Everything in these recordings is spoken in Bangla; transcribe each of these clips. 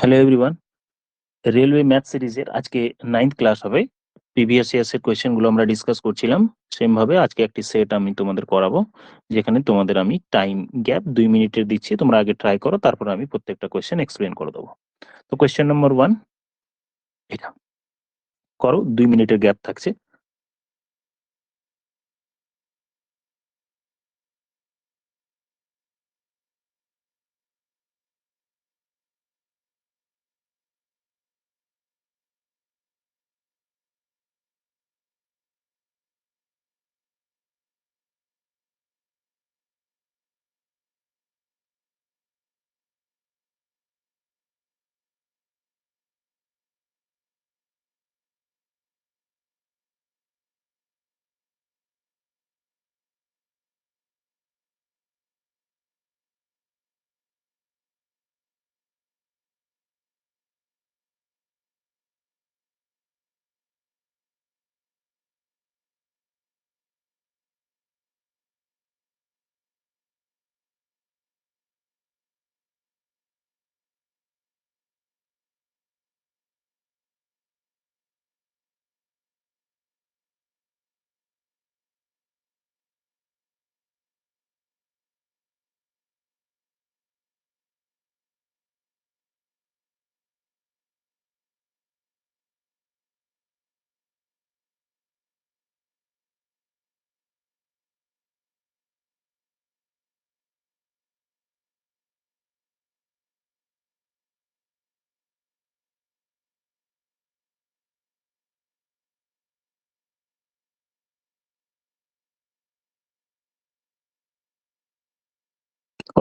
হ্যালো এভরিওয়ান, রেলওয়ে ম্যাথ সিরিজের আজকে 9th ক্লাস হবে। প্রিভিয়াস ইয়ার্স এর কোয়েশ্চেনগুলো আমরা ডিসকাস করছিলাম। সেম ভাবে আজকে একটি সেট আমি তোমাদের করাবো, যেখানে তোমাদের আমি টাইম গ্যাপ 2 মিনিটের দিচ্ছি। তোমরা আগে ট্রাই করো, তারপর আমি প্রত্যেকটা কোয়েশ্চেন এক্সপ্লেন করে দেবো। তো কোয়েশ্চেন নম্বর 1 এটা করো, 2 মিনিটের গ্যাপ থাকছে।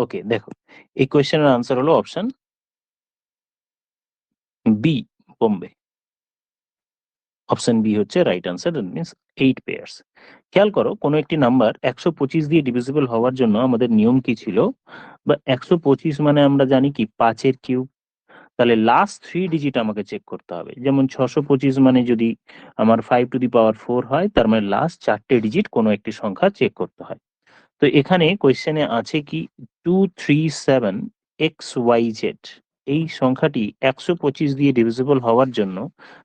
ওকে, দেখো এই কোয়েশ্চেনের আনসার হলো option B, Bombay. Option B হচ্ছে right answer, that means 8 pairs. খেয়াল করো, কোনো একটি নাম্বার 125 দিয়ে ডিভিজিবল হওয়ার জন্য আমাদের নিয়ম কি ছিল, বা 125 মানে আমরা জানি কি 5 এর কিউব। তাহলে লাস্ট 3 ডিজিট আমাকে চেক করতে হবে। যেমন 625 মানে যদি আমার 5 টু দি পাওয়ার 4 হয়, তার মানে লাস্ট 4টে ডিজিট কোনো একটি সংখ্যা চেক করতে হয়। তো এখানে কোয়েশ্চেনে আছে কি 237 XYZ, এই সংখ্যাটি 125 দিয়ে ডিভিজিবল হওয়ার জন্য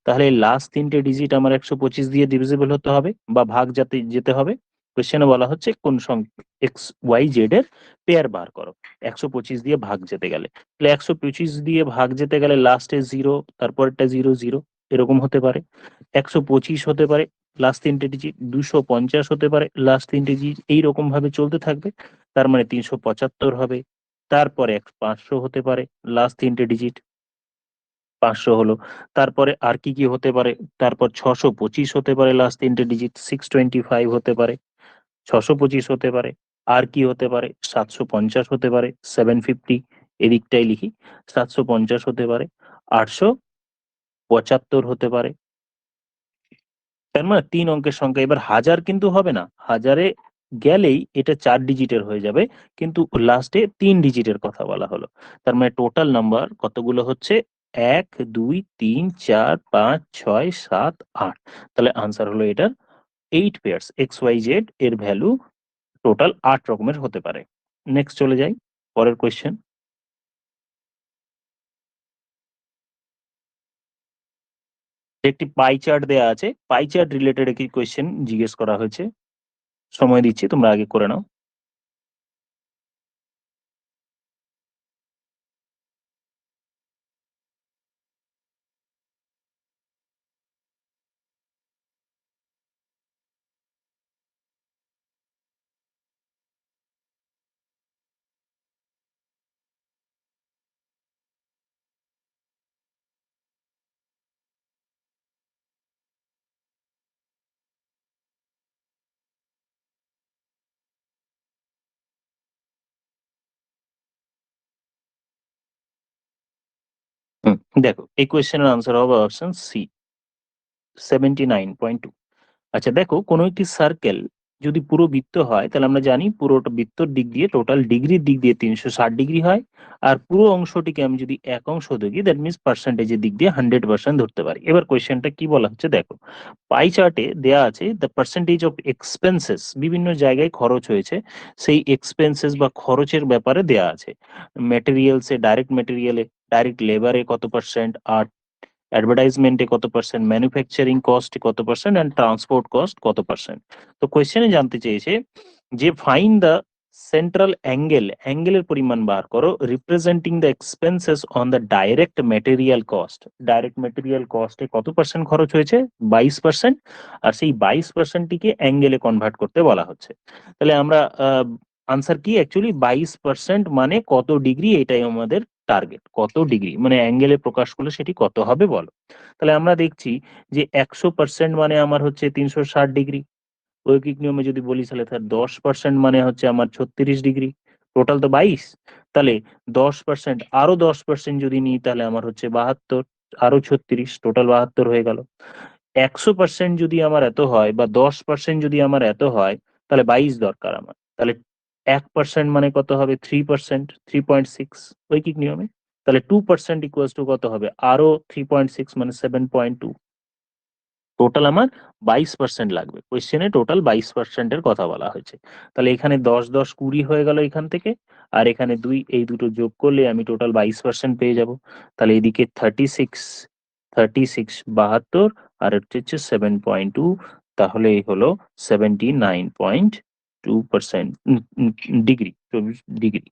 তাহলে লাস্ট 3টে ডিজিট আমার 125 দিয়ে ডিভিজিবল হতে হবে বা ভাগ যেতে হবে। কোয়েশ্চেনে বলা হচ্ছে কোন সংখ্যা XYZ এর পেয়ার বার করো 125 দিয়ে ভাগ যেতে গেলে। তাহলে 125 দিয়ে ভাগ যেতে গেলে লাস্টে 0, তারপরটা 0 0 এরকম হতে পারে। 125 হতে পারে লাস্ট 3টে ডিজিট, 250 হতে পারে লাস্ট 3টে ডিজিট, এইরকম ভাবে চলতে থাকবে। তার মানে 375 হবে। তারপরে 500 হতে পারে লাস্ট 3টে ডিজিট, 500 হলো। তারপরে আর কি কি হতে পারে, তারপর 625 হতে পারে লাস্ট 3টে ডিজিট, 625 হতে পারে, 625 হতে পারে। আর কি হতে পারে, 750 হতে পারে, 750, এদিকটাই লিখি, 750 হতে পারে, 875 হতে পারে। তার মানে 3 অঙ্কের সংখ্যা। এবার হাজার কিন্তু হবে না, হাজারে গেলেই এটা 4 ডিজিটের হয়ে যাবে, কিন্তু লাস্টে 3 ডিজিটের কথা বলা হলো। তার মানে টোটাল নাম্বার কতগুলো হচ্ছে, 1 2 3 4 5 6 7 8। তাহলে আনসার হলো এটার 8 পেয়ার্স। XYZ এর ভ্যালু টোটাল 8 রকমের হতে পারে। নেক্সট চলে যাই, পরের কোয়েশ্চেন। একটি পাই চার্ট দেয়া আছে, পাই চার্ট রিলেটেড একটি কোয়েশ্চেন জিজ্ঞেস করা হয়েছে। সময় দিচ্ছি, তোমরা আগে করে নাও। হুম, দেখো এই কোয়েশ্চেনের আনসার হবে অপশন সি, 79.2। আচ্ছা দেখো, কোনো একটি সার্কেল যদি পুরো বৃত্ত হয় তাহলে আমরা জানি পুরোটা বৃত্তর দিক দিয়ে টোটাল ডিগ্রির দিক দিয়ে 360 ডিগ্রি হয়। আর পুরো অংশটিকে আমি যদি এক অংশ দেখি দ্যাট মিনস পার্সেন্টেজের দিক দিয়ে 100% ধরতে পারি। এবার কোয়েশ্চেনটা কি বলা হচ্ছে দেখো, পাই চার্টে দেয়া আছে দ্য পার্সেন্টেজ অফ এক্সপেন্সেস, বিভিন্ন জায়গায় খরচ হয়েছে সেই এক্সপেন্সেস বা খরচের ব্যাপারে দেয়া আছে। মেটেরিয়ালসে, ডাইরেক্ট মেটেরিয়ালে, ডাইরেক্ট লেবারে কত পার্সেন্ট, আর অ্যাডভার্টাইজমেন্টে কত পার্সেন্ট, ম্যানুফ্যাকচারিং কস্টে কত পার্সেন্ট অ্যান্ড ট্রান্সপোর্ট কস্ট কত পার্সেন্ট। তো কোয়েশ্চেনে জানতে চেয়েছে যে ফাইন দ্য সেন্ট্রাল অ্যাঙ্গেলের পরিমাণ বার করো representing the expenses on the direct material cost. Direct material কস্টে কত পার্সেন্ট খরচ হয়েছে, 22%, আর সেই 22%টিকে অ্যাঙ্গেলে কনভার্ট করতে বলা হচ্ছে। তাহলে আমরা আনসার কি অ্যাকচুয়ালি 22% মানে কত ডিগ্রি, এটাই আমাদের টার্গেট, কত ডিগ্রি মানে অ্যাঙ্গেলে প্রকাশ করলে সেটি কত হবে বলো। তাহলে আমরা দেখছি যে 100% মানে আমার হচ্ছে 360 ডিগ্রি। ঐকিক নিয়মে যদি বলি তাহলে তার 10% মানে হচ্ছে আমার 36 ডিগ্রি। টোটাল তো 22, তাহলে 10%, আরো 10% যদি নিই তাহলে আমার হচ্ছে 72, আরো 36, টোটাল 72 হয়ে গেল। 100% যদি আমার এত হয় বা 10% যদি আমার এত হয় তাহলে 22 দরকার আমার, তাহলে 1% মানে কত হবে, 3%, 3.6 ঐকিক নিয়মে। তাহলে 2% ইকুয়ালস টু কত হবে, আরো 3.6 মানে 7.2। টোটাল আমার 22% লাগবে, কোয়েশ্চেনে টোটাল 22% এর কথা বলা হয়েছে। তাহলে এখানে 10 10 20 হয়ে গেল এখান থেকে, আর এখানে 2, এই দুটো যোগ করলে আমি টোটাল 22% পেয়ে যাব। তাহলে এদিকে 36, 72, আর হচ্ছে 7.2, তাহলে এই হলো 79.2% ডিগ্রি, 24 ডিগ্রি।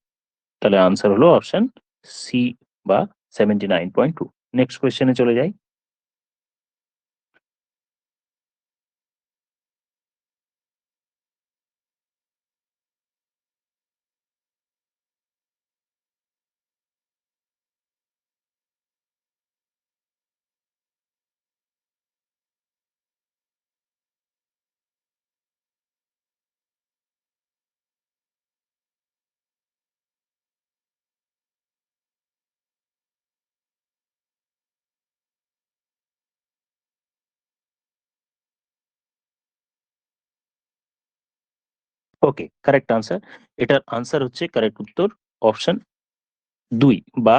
তাহলে আনসার হলো অপশন সি বা 79.2। নেক্সট কোয়েশ্চেনে চলে যাই। ওকে, কারেক্ট আনসার। এটার আনসার হচ্ছে, কারেক্ট উত্তর অপশন 2 বা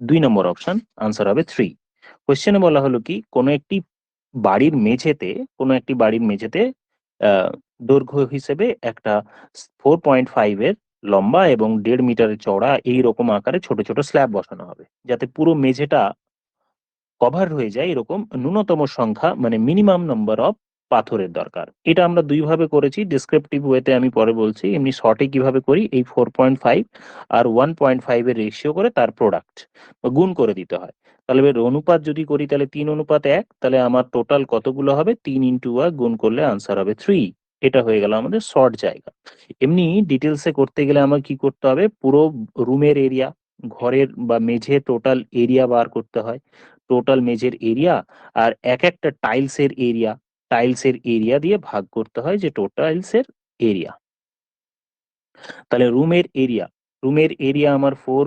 2 নম্বর অপশন, আনসার হবে 3। কোশ্চেনে বলা হলো কি বাড়ির মেঝেতে কোনো একটি বাড়ির মেঝেতে আহ, দৈর্ঘ্য হিসেবে একটা 4.5 এর লম্বা এবং 1.5 মিটারের চওড়া এই রকম আকারে ছোট ছোট স্ল্যাব বসানো হবে, যাতে পুরো মেঝেটা কভার হয়ে যায় এরকম ন্যূনতম সংখ্যা মানে মিনিমাম নাম্বার অফ পাথরের দরকার। এটা আমরা দুই ভাবে করেছি, ডিসক্রিপটিভ ওয়েতে আমি পরে বলছি, এমনি শর্টে কিভাবে করি, এই 4.5 আর 1.5 এর রেশিও করে তার প্রোডাক্ট গুণ করে দিতে হয়। তাহলে এর অনুপাত যদি করি তাহলে 3:1, তাহলে আমার টোটাল কতগুলো হবে, 3 × 1 গুণ করলে আনসার হবে 3। এটা হয়ে গেল আমাদের শর্ট জায়গা। এমনি ডিটেলসে করতে গেলে আমার কি করতে হবে, পুরো রুমের এরিয়া, ঘরের বা মেঝে টোটাল এরিয়া বার করতে হয়, টোটাল মেঝের এরিয়া, আর এক একটা টাইলসের এরিয়া দিয়ে ভাগ করতে হয় যে টোটাইলসের এরিয়া। তাহলে রুমের এরিয়া আমার 4,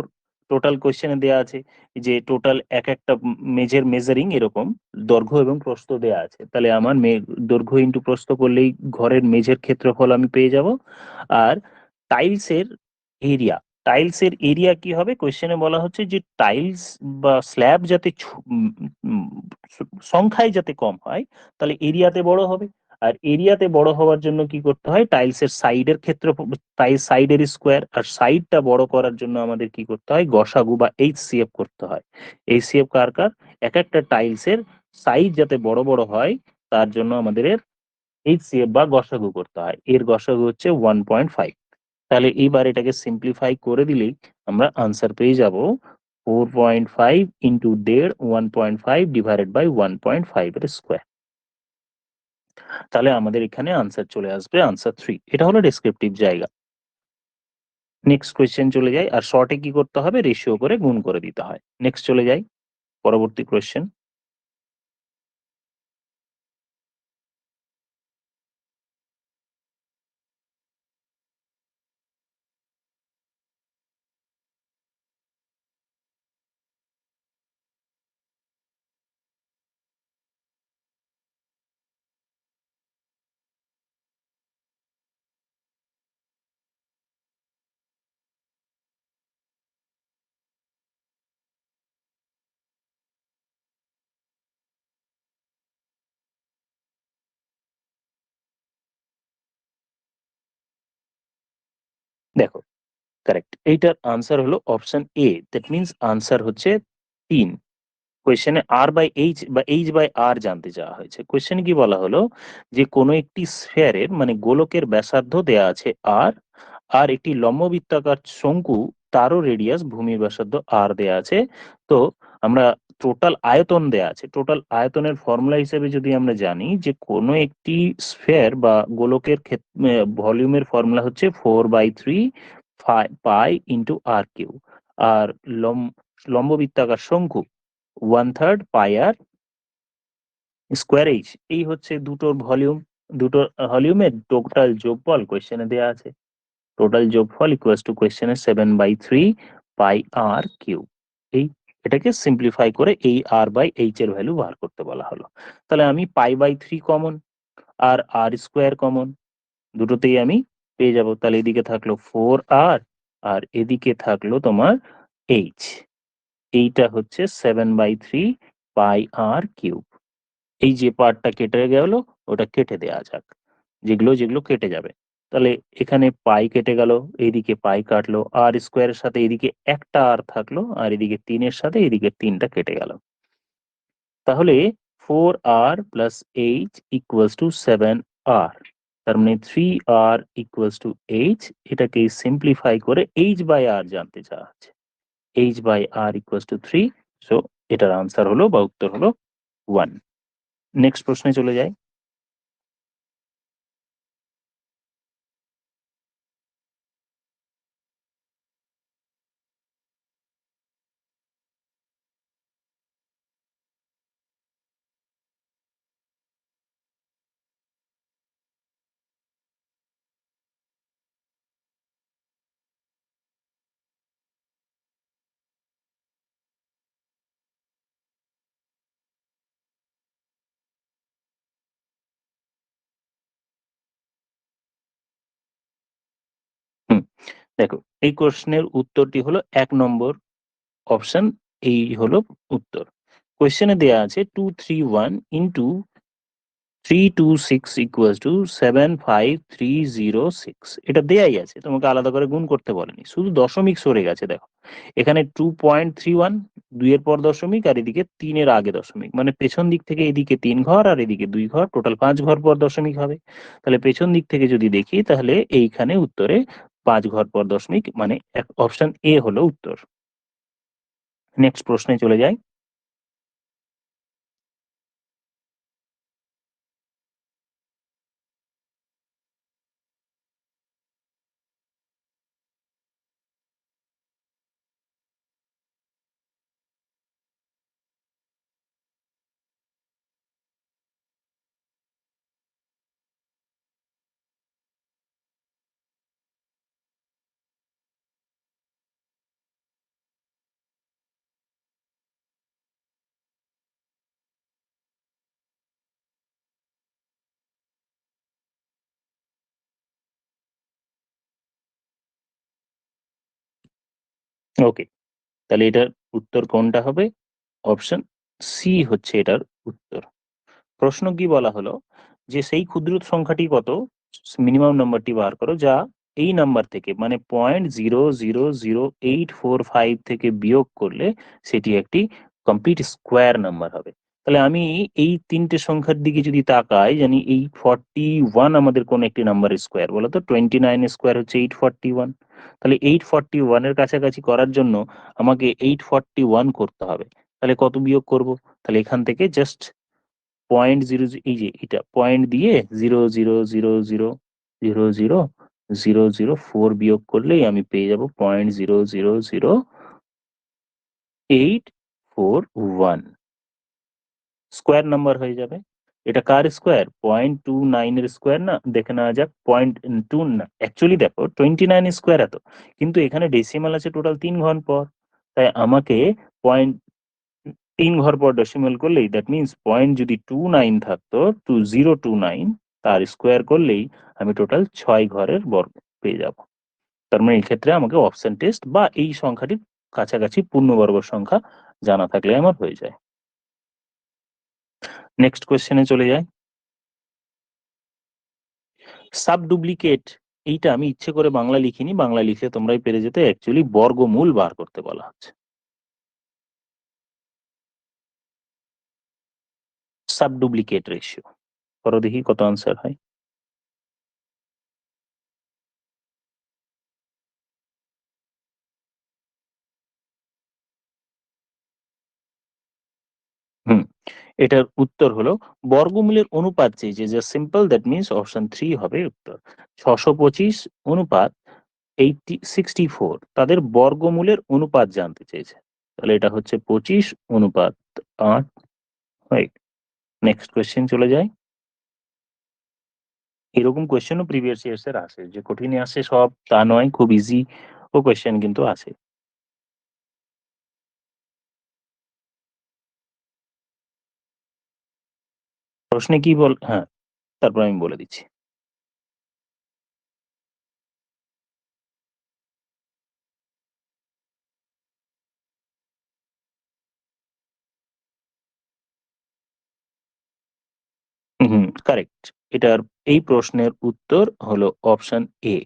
টোটাল কোশ্চেনে দেয়া আছে যে টোটাল এক একটা মেঝের মেজারিং এরকম দৈর্ঘ্য এবং প্রস্থ দেয়া আছে, তাহলে আমার দৈর্ঘ্য ইন্টু প্রস্থ করলেই ঘরের মেঝের ক্ষেত্রফল আমি পেয়ে যাব। আর টাইলসের এরিয়া, কি হবে, কোশ্চেনে বলা হচ্ছে যে টাইলস বা স্ল্যাব যাতে সংখ্যায় যাতে কম হয়, তাহলে এরিয়াতে বড় হবে। আর এরিয়াতে বড় হওয়ার জন্য কি করতে হয়, টাইলসের সাইডের ক্ষেত্র, সাইডের স্কোয়ার, আর সাইডটা বড় করার জন্য আমাদের কি করতে হয়, গসাগু বা এইচসিএফ করতে হয়। এইচসিএফ কার কার, এক একটা টাইলসের সাইজ যাতে বড় বড় হয় তার জন্য আমাদের এইচসিএফ বা গসাগু করতে হয়, এর গসাগু হচ্ছে 1.5। তাহলে এইবার এটাকে সিম্পলিফাই করে দিলেই আমরা আনসার পেয়ে যাব 4.5 ইন্টু 1.5, 1.5 ডিভাইডেড বাই 1.5 এর স্কোয়ার। তাহলে আমাদের এখানে আনসার চলে আসবে আনসার 3। এটা হলো ডেসক্রিপটিভ জায়গা। নেক্সট কোয়েশ্চেন চলে যাই, আর শর্টে কি করতে হবে, রেশিও করে গুণ করে দিতে হয়। নেক্সট চলে যাই, পরবর্তী কোয়েশ্চেন। দেখো, কারেক্ট, এইটার আনসার হলো option A, that means answer হচ্ছে 3। কোয়েশ্চেনে আর বাই এইচ বা এইচ বাই আর জানতে চাওয়া হয়েছে। কোয়েশ্চেনে কি বলা হলো যে কোনো একটি স্ফিয়ারের মানে গোলকের ব্যাসার্ধ দেয়া আছে আর, আর একটি লম্ববৃত্তাকার শঙ্কু তারও রেডিয়াস ভূমির ব্যাসার্ধ আর দেয়া আছে। তো আমরা টোটাল আয়তন দেয়া আছে, টোটাল আয়তনের ফর্মুলা হিসেবে যদি আমরা জানি যে কোনো একটি স্ফিয়ার বা গোলকের ভলিউমের ফর্মুলা হচ্ছে 4/3 পাই ইন্টু আর কিউ, আর লম্ববৃত্তাকার শঙ্কু 1/3 পাই আর স্কোয়ার এইচ। এই হচ্ছে দুটোর ভলিউম, দুটো ভলিউমের টোটাল যোগফল কোয়েশ্চেনে দেওয়া আছে। টোটাল যোগফল ইকুয়ালস টু কোয়েশ্চেনে 7/3 পাই আর কিউ। এই এটাকে সিম্পলিফাই করে এই আর বাই এইচ এর ভ্যালু বার করতে বলা হলো। তাহলে আমি পাই/3 কমন আর আর স্কোয়ার কমন, দুটোতেই আমি পেয়ে যাব। তাহলে এদিকে থাকলো 4r আর এদিকে থাকলো তোমার এইচ। এইটা হচ্ছে 7/3 পাই আর কিউব। এই যে পার্টটা কেটে গেল ওটা কেটে দেওয়া যাক, যেগুলো যেগুলো কেটে যাবে। তাহলে এখানে পাই কেটে গেল, এইদিকে পাই কাটলো, আর স্কোয়ারের সাথে এদিকে একটা আর থাকলো, আর এদিকে 3-এর সাথে এদিকে 3টা কেটে গেল। তাহলে 4r plus H equals to 7r, তার মানে 3r ইকুয়ালস টু এইচ। এটাকে সিম্পলিফাই করে এইচ বাই আর জানতে চাওয়া হচ্ছে। H by R equals to 3। So এটার আনসার হলো বা উত্তর হলো 1। নেক্সট প্রশ্নে চলে যাই। হুম, দেখো, এই কোশ্চেনের উত্তরটি হলো 1 নম্বর অপশন, এই হলো উত্তর। কোশ্চেনে দেয়া আছে 231 ইন্টু 326 ইকুয়ালস টু 75306। এটা দেয়াই আছে, তোমাকে আলাদা করে গুণ করতে বলেনি, শুধু দশমিক সরে গেছে। দেখো এখানে 2.31, 2 এর পর দশমিক, আর এদিকে 3-এর আগে দশমিক, মানে পেছন দিক থেকে এদিকে 3 ঘর আর এদিকে 2 ঘর, টোটাল 5 ঘর পর দশমিক হবে। তাহলে পেছন দিক থেকে যদি দেখি তাহলে এইখানে উত্তরে 5 ঘর পর দশমিক, মানে অপশন এ হলো উত্তর। নেক্সট প্রশ্নে চলে যাই। ওকে, তাহলে এটার উত্তর কোনটা হবে? অপশন সি হচ্ছে এটার উত্তর। প্রশ্ন কি বলা হলো যে সেই ক্ষুদ্র সংখ্যাটি কত, মিনিমাম নাম্বারটি বার করো যা এই নাম্বার থেকে মানে 0.0000845 থেকে বিয়োগ করলে সেটি একটি কমপ্লিট স্কোয়ার নাম্বার হবে। তাহলে আমি এই তিনটে সংখ্যার দিকে যদি তাকাই, জানি 841 আমাদের কোন একটি নাম্বারের স্কোয়ার বলো তো? 29 স্কোয়ার হচ্ছে 841। তাহলে 841 এর কাছাকাছি করার জন্য আমাকে 841 করতে হবে। তাহলে কত বিয়োগ করব? তাহলে এখান থেকে জাস্ট 0.00, এই যে এটা পয়েন্ট দিয়ে 0.000000004 বিয়োগ করলেই আমি পেয়ে যাব 0.00841 স্কোয়ার নাম্বার হয়ে যাবে। এটা কার স্কোয়ার? 0.29 এর স্কোয়ার না? দেখে নেওয়া যাক। 0.2 না, অ্যাকচুয়ালি দেখো 29 স্কোয়ার এত, কিন্তু এখানে ডেসিমাল আছে টোটাল 3 ঘর পর, তাই আমাকে 0.3 ঘর পর ডেসিমাল করলেই, দ্যাট মিনস পয়েন্ট যদি 29 থাকতো, 2029, তার স্কোয়ার করলেই আমি টোটাল 6 ঘরের বর্গ পেয়ে যাব। তার মানে এই ক্ষেত্রে আমাকে অপশন টেস্ট বা এই সংখ্যাটির কাছাকাছি পূর্ণবর্গ সংখ্যা জানা থাকলে আমার হয়ে যায়। নেক্সট কোয়েশ্চেনে চলে যায়। সাব ডুপ্লিকেট এইটা আমি ইচ্ছে করে বাংলা লিখিনি, বাংলা লিখলে তোমরাই পেরে যেতে। অ্যাকচুয়ালি বর্গমূল বার করতে বলা হচ্ছে। সাবডুপ্লিকেট রেশিও করো দেখি কত আনসার হয়। হুম, এটার উত্তর হলো বর্গমূলের অনুপাত চেয়েছে, যে সিম্পল, দ্যাট মিনস অপশন 3 হবে উত্তর। 625 অনুপাত 64, তাদের বর্গমূলের অনুপাত জানতে চেয়েছে। তাহলে এটা হচ্ছে 25 অনুপাত 8। রাইট। নেক্সট কোয়েশ্চেন চলে যায়। এরকম কোয়েশ্চেনও প্রিভিয়াস ইয়ার্স এর আসে, যে কঠিনে আসে সব তা নয়, খুব ইজি ও কোয়েশ্চেন কিন্তু আসে। প্রশ্নে কি বল, হ্যাঁ, তারপর আমি বলে দিচ্ছি। হুম, কারেক্ট। এটার এই প্রশ্নের উত্তর হলো অপশন এ।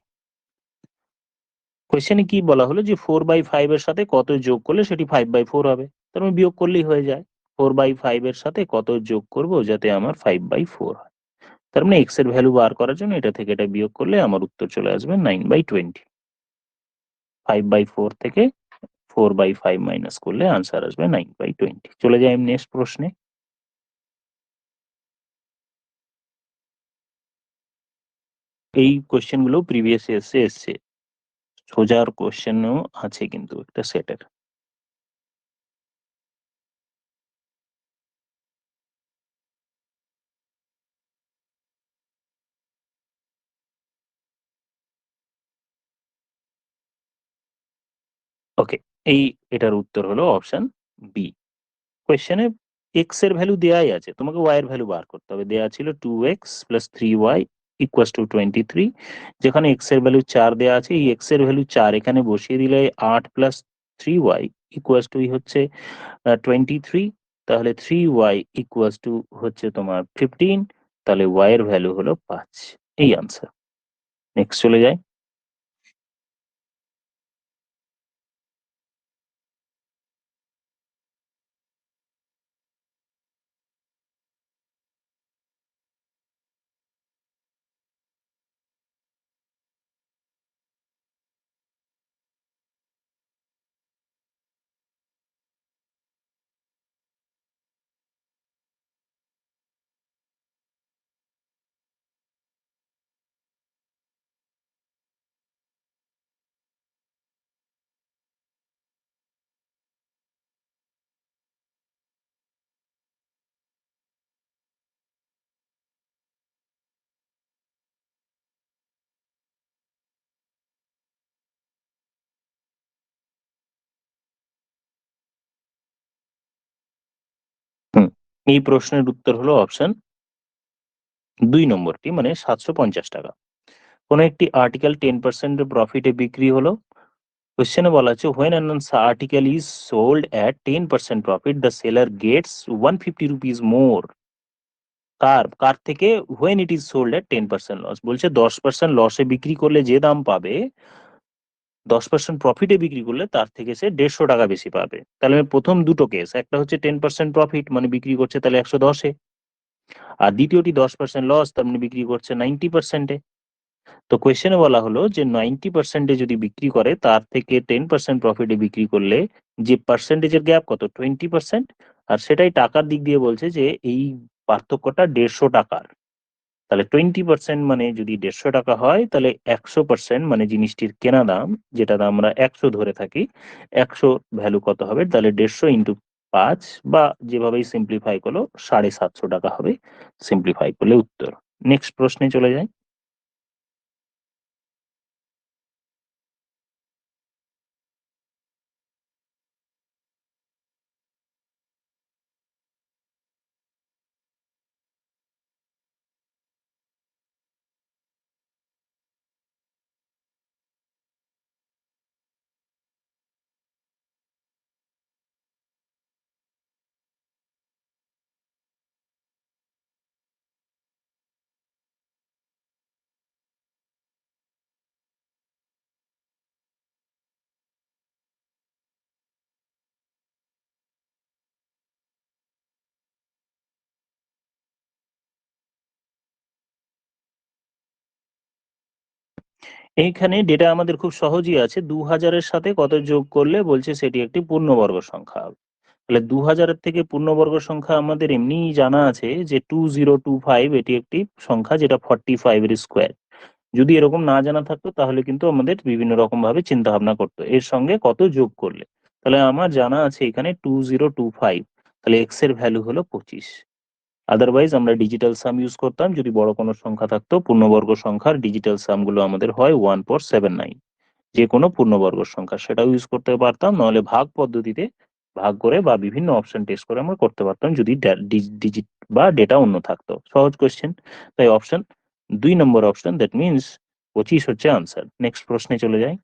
কোয়েশ্চেনে কি বলা হলো যে 4/5 এর সাথে কত যোগ করলে সেটি 5/4 হবে। তার মানে বিয়োগ করলেই হয়ে যায়। 4/5 এর সাথে কত যোগ করব যাতে আমার 5/4 হয়। তার মানে এক্স এর ভ্যালু বার করার জন্য এটা থেকে এটা বিয়োগ করলে আমার উত্তর চলে আসবে 9/20। 5/4 থেকে 4/5 মাইনাস করলে আনসার আসবে 9/20। চলে যাই আমি নেক্সট প্রশ্নে। এই কোয়েশ্চেন গুলো প্রিভিয়াস ইয়ার্সে এসছে, সোজার কোয়েশ্চেনও আছে কিন্তু একটা সেটের। ওকে, এটার উত্তর হলো অপশন বি। কোয়েশ্চেনে এক্স এর ভ্যালু দেয়াই আছে, তোমাকে ওয়াই এর ভ্যালু বার করতে হবে। দেয়া ছিল 2x plus 3y equals to 23। যেখানে এক্স এর ভ্যালু 4 দেয়া আছে, এই এক্স এর ভ্যালু 4 এখানে বসিয়ে দিলে 8 প্লাস 3y ইকুয়াস টু হচ্ছে 23। তাহলে 3y ইকুয়াস টু হচ্ছে তোমার 15। তাহলে y এর ভ্যালু হলো 5। এই আনসার। নেক্সট চলে যায়। হুম, এই প্রশ্নের উত্তর হলো অপশন 2 নম্বরটি, মানে 750 টাকা। কোন একটি আর্টিকেল 10% প্রফিটে বিক্রি হলো। কোশ্চেনে বলা আছে when an article is sold at 10% profit the seller gets 150 rupees more। কার কার থেকে? when it is sold at 10% loss, বলছে 10% লসে বিক্রি করলে যে দাম পাবে, 10% প্রফিটে বিক্রি করলে তার থেকে সে 150 টাকা বেশি পাবে। তাহলে আমি প্রথম দুটো কেস, একটা হচ্ছে 10% প্রফিট মানে বিক্রি করছে তাহলে 110-এ, আর দ্বিতীয়টি 10% লস তার মানে বিক্রি করছে 90%-এ। তো কোয়েশ্চেনে বলা হলো যে 90%-এ যদি বিক্রি করে, তার থেকে 10% প্রফিটে বিক্রি করলে যে পার্সেন্টেজের গ্যাপ কত? 20%। আর সেটাই টাকার দিক দিয়ে বলছে যে এই পার্থক্যটা 150 টাকার। তাহলে 20% মানে যদি 150 টাকা হয়, তাহলে 100% মানে জিনিসটির কেনা দাম, যেটা আমরা 100 ধরে থাকি, 100 ভ্যালু কত হবে? তাহলে 150 ইন্টু 5, বা যেভাবেই সিম্পলিফাই করলো 750 টাকা হবে সিম্পলিফাই করলে উত্তর। নেক্সট প্রশ্নে চলে যায়। এইখানে ডেটা আমাদের খুব সহজই আছে, 2000-এর সাথে কত যোগ করলে বলছে সেটি একটি পূর্ণবর্গ সংখ্যা হবে। তাহলে 2000-এর থেকে পূর্ণবর্গ সংখ্যা আমাদের এমনিই জানা আছে যে 2025, এটি একটি সংখ্যা যেটা 45-এর স্কোয়ার। যদি এরকম না জানা থাকতো তাহলে কিন্তু আমাদের বিভিন্ন রকম ভাবে চিন্তা ভাবনা করতো এর সঙ্গে কত যোগ করলে। তাহলে আমার জানা আছে এখানে 2025, তাহলে এক্স এর ভ্যালু হলো 25। আদারওয়াইজ আমরা ডিজিটাল সাম ইউজ করতাম, যদি বড় কোনো সংখ্যা থাকতো পূর্ণবর্গ সংখ্যার ডিজিটাল সাম গুলো আমাদের হয় 1479, যে কোনো পূর্ণবর্গ সংখ্যা সেটাও ইউজ করতে পারতাম, নাহলে ভাগ পদ্ধতিতে ভাগ করে বা বিভিন্ন অপশন টেস্ট করে আমরা করতে পারতাম যদি ডিজিট বা ডেটা অন্য থাকতো। সহজ কোশ্চেন, তাই option 2 number option, that means 25 হচ্ছে আনসার। নেক্সট প্রশ্নে চলে যাই।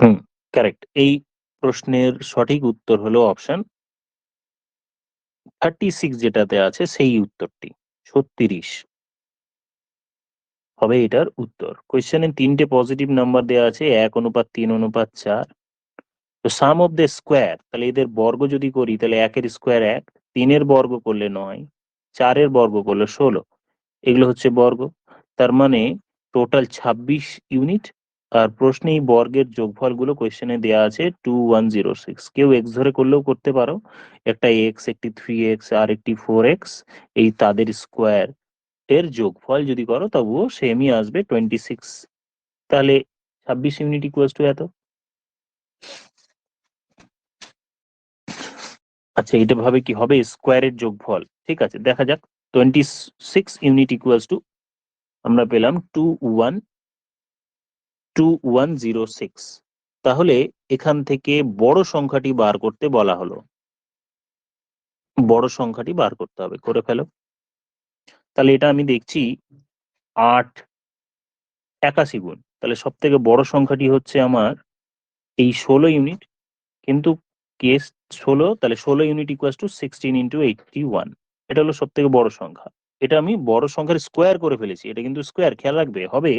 হুম, কারেক্ট। এই প্রশ্নের সঠিক উত্তর হলো অপশন 36, যেটাতে আছে সেই উত্তরটি 36 হবে এটার উত্তর। কোয়েশ্চেনে 3টে পজিটিভ নাম্বার দেওয়া আছে, 1:3:4। তো সাম অফ দ্য স্কোয়ার, তাহলে এদের বর্গ যদি করি তাহলে 1-এর স্কোয়ার 1, 3-এর বর্গ করলে 9, 4-এর বর্গ করলে 16, এগুলো হচ্ছে বর্গ। তার মানে টোটাল 26 ইউনিট। আর প্রশ্নে এই বর্গের যোগফলগুলো কোয়েশ্চেনে দেওয়া আছে 2106। কেউ এক্স ধরে করলেও করতে পারো, একটা এক্স, একটি 3x আর একটি 4x, এই তাদের স্কোয়ার এর যোগফল যদি করো তবুও সেমই আসবে 26। তাহলে 26 ইউনিট ইকুয়ালস টু এত। আচ্ছা, এটা ভাবে কি হবে স্কোয়ারের যোগফল, ঠিক আছে দেখা যাক। 26 ইউনিট ইকুয়ালস টু আমরা পেলাম 2106। তাহলে এখান থেকে বড় সংখ্যাটি বার করতে বলা হলো, বড় সংখ্যাটি বার করতে হবে, করে ফেলো। তাহলে এটা আমি দেখছি 8 81 গুণ, তাহলে সব থেকে বড় সংখ্যাটি হচ্ছে আমার এই 16 ইউনিট। কিন্তু কেস 16, তাহলে 16 ইউনিট ইকুয়াল টু 16 × 81, এটা হলো সব থেকে বড় সংখ্যা। এটা আমি বড় সংখ্যার স্কোয়ার করে ফেলেছি, এটা কিন্তু স্কোয়ার, খেয়াল রাখবে হবে,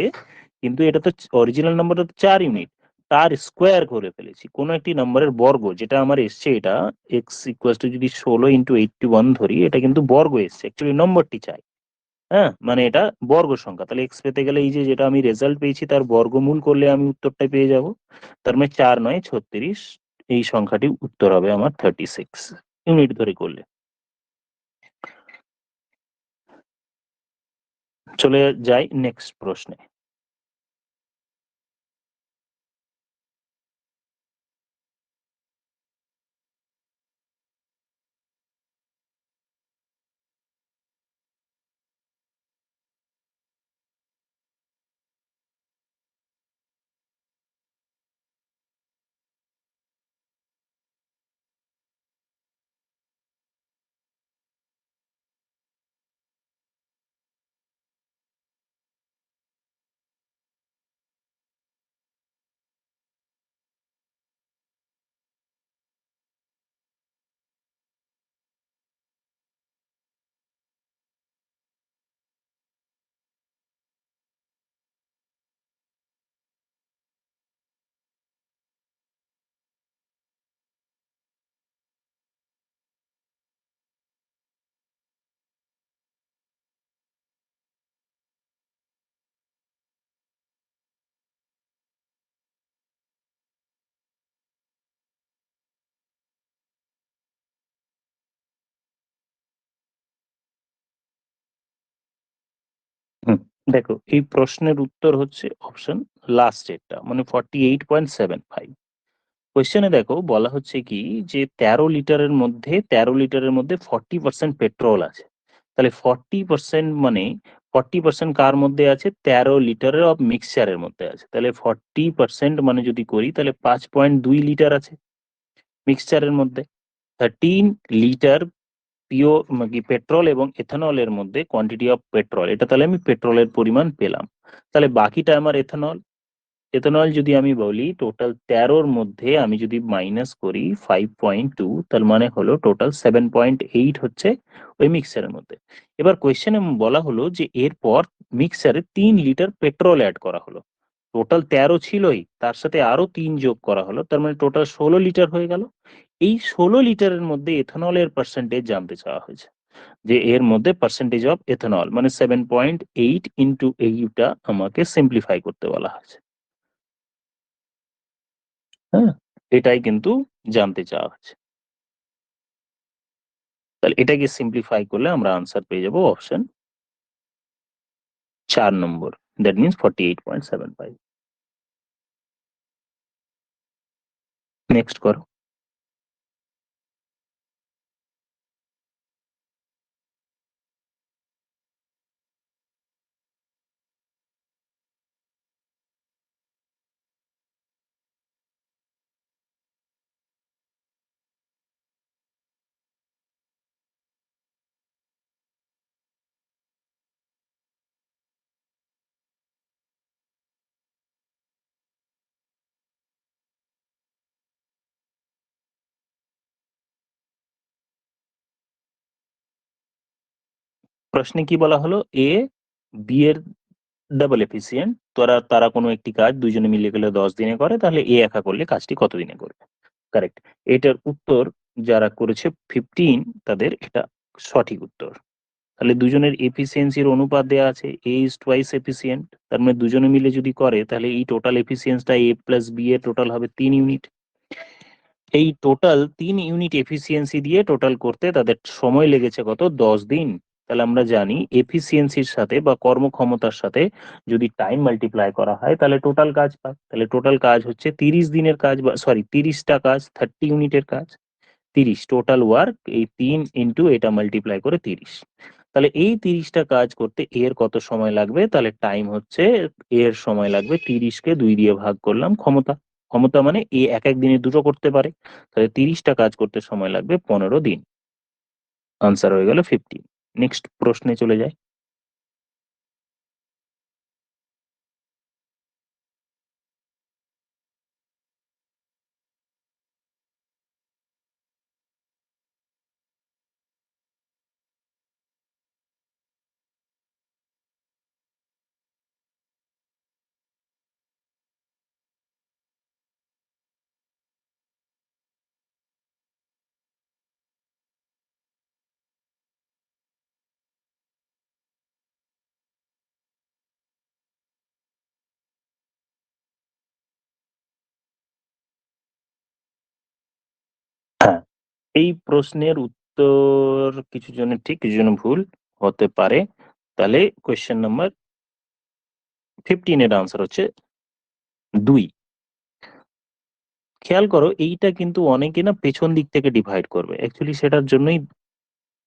কিন্তু এটা তো অরিজিনাল নাম্বারটা তো 4 ইউনিট, তার স্কোয়ার করে ফেলেছি কোনো একটি নাম্বারের বর্গ, যেটা আমার এসছে এটা এক্স ইকুয়াল টু যদি 16 × 81 ধরি, এটা কিন্তু বর্গ এসছে, অ্যাকচুয়ালি নম্বরটি চাই। হ্যাঁ, মানে এটা বর্গ সংখ্যা, তাহলে এক্স পেতে গেলে এই যে যেটা আমি রেজাল্ট পেয়েছি তার বর্গমূল করলে আমি উত্তরটা পেয়ে যাব। তার মানে 4×9 = 36, এই সংখ্যাটি উত্তর হবে আমার 36 ইউনিট ধরে করলে। চলে যাই নেক্সট প্রশ্নে। হুম, দেখো এই প্রশ্নের উত্তর হচ্ছে অপশন লাস্ট এরটা, মানে 48.75। কোয়েশ্চেনে দেখো বলা হচ্ছে কি যে 13 লিটারের মধ্যে 40% পেট্রোল আছে। তাহলে 40% মানে 40% কার মধ্যে আছে? 13 লিটারের অফ মিক্সচারের মধ্যে আছে। তাহলে 40% মানে যদি করি তাহলে 5.2 লিটার আছে মিক্সচারের মধ্যে। 13 লিটার পিওর কি পেট্রোল এবং এথানলের মধ্যে কোয়ান্টিটি অফ পেট্রোল, এটা তাহলে আমি পেট্রোলের পরিমাণ পেলাম। তাহলে বাকিটা আমার এথানল। এথানল যদি আমি বলি টোটাল 13-র মধ্যে আমি যদি মাইনাস করি 5.2, তার মানে হলো টোটাল 7.8 হচ্ছে ওই মিক্সারের মধ্যে। এবার কোয়েশ্চেনে বলা হলো যে এরপর মিক্সারে 3 লিটার পেট্রোল অ্যাড করা হলো। টোটাল 13 ছিলই, তার সাথে আরো 3 যোগ করা হলো, তার মানে টোটাল 16 লিটার হয়ে গেল। এই 16 লিটারের মধ্যে এথানলের পার্সেন্টেজ জানতে চাওয়া হয়েছে, যে এর মধ্যে পার্সেন্টেজ অফ এথানল মানে 7.8 ইন্টু এইটা আমাকে সিম্পলিফাই করতে বলা হয়েছে। হ্যাঁ, এটাই কিন্তু জানতে চাওয়া হচ্ছে। তাহলে এটাকে সিম্পলিফাই করলে আমরা আনসার পেয়ে যাবো option 4 number, that means 48.75। Next করো। প্রশ্নে কি বলা হলো? এ বি এর ডাবল এফিসিয়েন্ট, তারা তারা কোনো একটি কাজ দুইজনে মিলে গেলে 10 দিনে করে, তাহলে এ একা করলে কাজটি কত দিনে করবে? কারেক্ট। এটার উত্তর যারা করেছে 15, তাদের এটা সঠিক উত্তর। তাহলে দুজনের এফিসিয়েন্সির অনুপাত দেওয়া আছে, এ ইজ টুয়াইস এফিসিয়েন্ট, তার মানে দুজনে মিলে যদি করে তাহলে এই টোটাল এফিসিয়েন্সটা এ প্লাস বি এর টোটাল হবে 3 ইউনিট। এই টোটাল 3 ইউনিট এফিসিয়েন্সি দিয়ে টোটাল করতে তাদের সময় লেগেছে কত? 10 দিন। তাহলে আমরা জানি এফিসিয়েন্সির সাথে বা কর্মক্ষমতার সাথে যদি টাইম মাল্টিপ্লাই করা হয় তাহলে টোটাল কাজ পায়। তাহলে টোটাল কাজ হচ্ছে 30 দিনের কাজ, বা সরি 30টা কাজ, 30 ইউনিটের কাজ। 30 টোটাল ওয়ার্ক, এই 3 ইন্টু এটা মাল্টিপ্লাই করে 30। তাহলে এই 30টা কাজ করতে এর কত সময় লাগবে? তাহলে টাইম হচ্ছে, এর সময় লাগবে 30কে 2 দিয়ে ভাগ করলাম ক্ষমতা। ক্ষমতা মানে এ এক এক দিনে দুটো করতে পারে, তাহলে 30টা কাজ করতে সময় লাগবে 15 দিন। আনসার হয়ে গেল 15। নেক্সট প্রশ্নে চলে যায়। হ্যাঁ, এই প্রশ্নের উত্তর কিছু জনের ঠিক কিছু জনের ভুল হতে পারে। তাহলে কোয়েশ্চেন নাম্বার 15 এর আনসার হচ্ছে 2। খেয়াল করো এইটা কিন্তু অনেকে না পেছন দিক থেকে ডিভাইড করবে, অ্যাকচুয়ালি সেটার জন্যই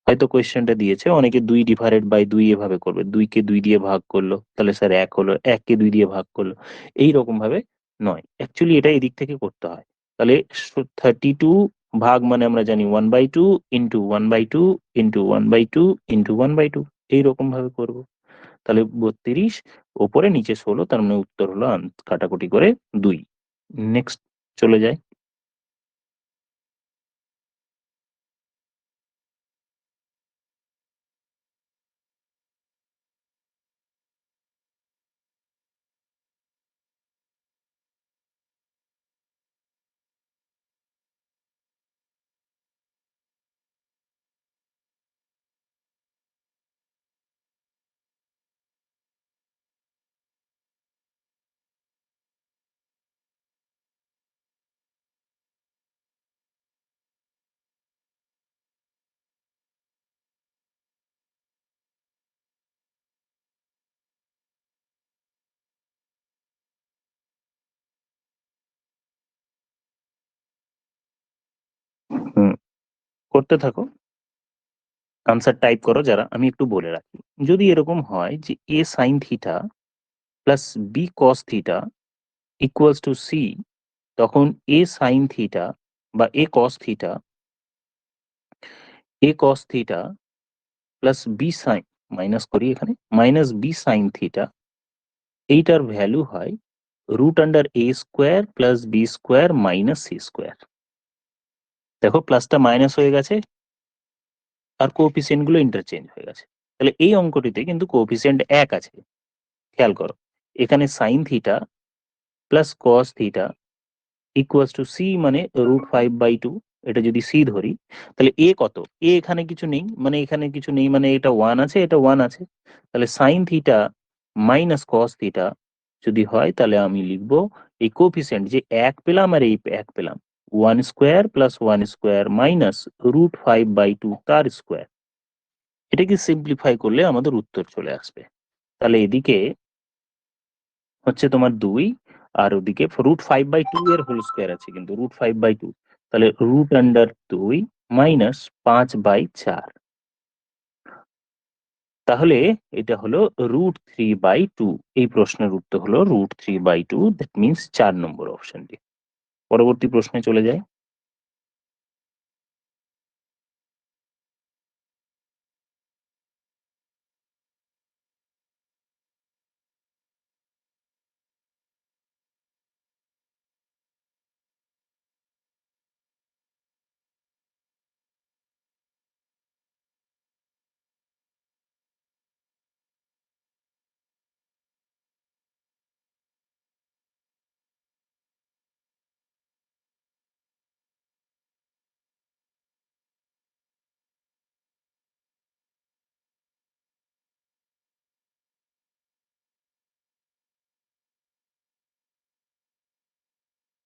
হয়তো কোয়েশ্চেনটা দিয়েছে। অনেকে 2 ডিভাইডেড বাই 2 এভাবে করবে, 2কে 2 দিয়ে ভাগ করলো তাহলে স্যার 1 হলো, 1কে 2 দিয়ে ভাগ করলো, এই রকম ভাবে নয়, অ্যাকচুয়ালি এটা এদিক থেকে করতে হয়। তাহলে 32 ভাগ মানে আমরা জানি 1/2 ইন্টু 1/2 ইন্টু 1/2 ইন্টু 1/2, এইরকম ভাবে করবো। তাহলে 32 ওপরে নিচে 16, তার মানে উত্তর হলো কাটাকুটি করে 2। নেক্সট চলে যায়। হুম, করতে থাকো। আনসার টাইপ করো যারা, আমি একটু বলে রাখি। যদি এরকম হয় যে a sin theta plus b cos theta equals to c, তখন a sin থিটা বা a cos theta plus b sin, minus করি এখানে, মাইনাস b sin থিটা, এইটার ভ্যালু হয় root under a square plus b square minus c square. দেখো প্লাসটা মাইনাস হয়ে গেছে আর কোএফিসিয়েন্ট গুলো ইন্টারচেঞ্জ হয়ে গেছে। তাহলে এই অঙ্কটিতে কিন্তু কোএফিসিয়েন্ট এক আছে, খেয়াল করো। এখানে sine theta plus cos theta equals to C, মানে √5/2। এটা যদি সি ধরি তাহলে এ কত, এ এখানে কিছু নেই, মানে এখানে কিছু নেই, মানে এটা 1 আছে, এটা 1 আছে। তাহলে sine theta minus cos theta যদি হয়, তাহলে আমি লিখবো এই কোফিসিয়েন্ট যে এক পেলাম আর এই এক পেলাম, 1² প্লাস 1² মাইনাস √5/2 তার স্কোয়ার। এটাকে সিম্পলিফাই করলে আমাদের উত্তর চলে আসবে। তাহলে এদিকে হচ্ছে তোমার 2, আর ওদিকে √5/2 এর হোল স্কোয়ার আছে, কিন্তু √5/2, তাহলে √2 মাইনাস 5/4। তাহলে এটা হলো √3/2। এই প্রশ্নের উত্তর হলো √3/2, দ্যাট মিনস 4 নম্বর অপশনটি। পরবর্তী প্রশ্নে চলে যায়।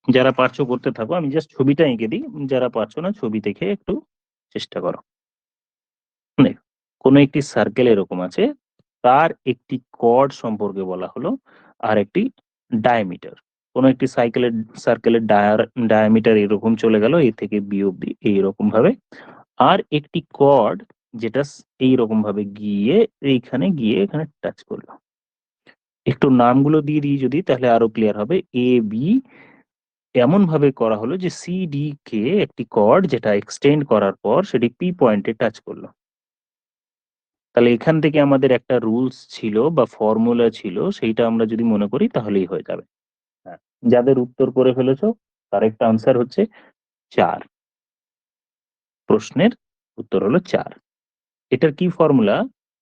যারা পারছো করতে থাকো, আমি জাস্ট ছবিটা এঁকে দিই, যারা পারছো না ছবি দেখে একটু চেষ্টা করো। দেখো, কোনো একটি সার্কেল এরকম আছে, তার একটি কর্ড সম্পর্কে বলা হলো, আর একটি ডায়ামিটার। কোনো একটি সার্কেলের ডায়ামিটার এরকম চলে গেল এ থেকে বি অব্দি এইরকম ভাবে, আর একটি কর্ড যেটা এইরকম ভাবে গিয়ে এইখানে গিয়ে এখানে টাচ করলো। একটু নামগুলো দিয়ে দিই যদি, তাহলে আরো ক্লিয়ার হবে। এ বি এমন ভাবে করা হলো যে সি ডি কে একটি কর্ড যেটা এক্সটেন্ড করার পর সেটি পি পয়েন্টে টাচ করলো। তাহলে এখান থেকে আমাদের একটা রুলস ছিল বা ফর্মুলা ছিল, সেইটা আমরা যদি মনে করি তাহলেই হয়ে যাবে। হ্যাঁ, যাদের উত্তর করে ফেলেছো কারেক্ট আনসার হচ্ছে 4। প্রশ্নের উত্তর হলো 4। এটার কি ফর্মুলা?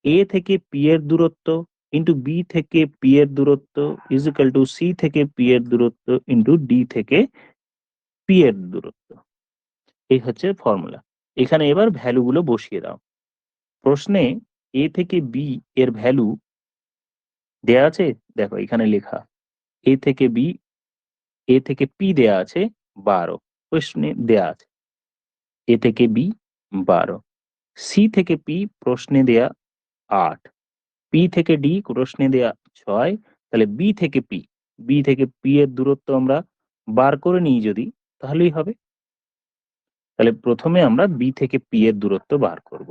এ থেকে পি এর দূরত্ব ইন্টু বি থেকে পি এর দূরত্ব ইজ ইকাল টু সি থেকে পি এর দূরত্ব ইন্টু ডি থেকে পি এর দূরত্ব। এই হচ্ছে ফর্মুলা। এখানে এবার ভ্যালু গুলো বসিয়ে দাও। প্রশ্নে এ থেকে বি এর ভ্যালু দেয়া আছে, দেখো এখানে লেখা এ থেকে বি, এ থেকে পি দেয়া আছে 12, প্রশ্নে দেয়া আছে এ থেকে বি 12, সি থেকে পি প্রশ্নে দেয়া 8, পি থেকে ডি প্রশ্নে দেয়া 6। তাহলে বি থেকে পি এর দূরত্ব আমরা বার করে নিই যদি, তাহলেই হবে। তাহলে প্রথমে আমরা বি থেকে পি এর দূরত্ব বার করব।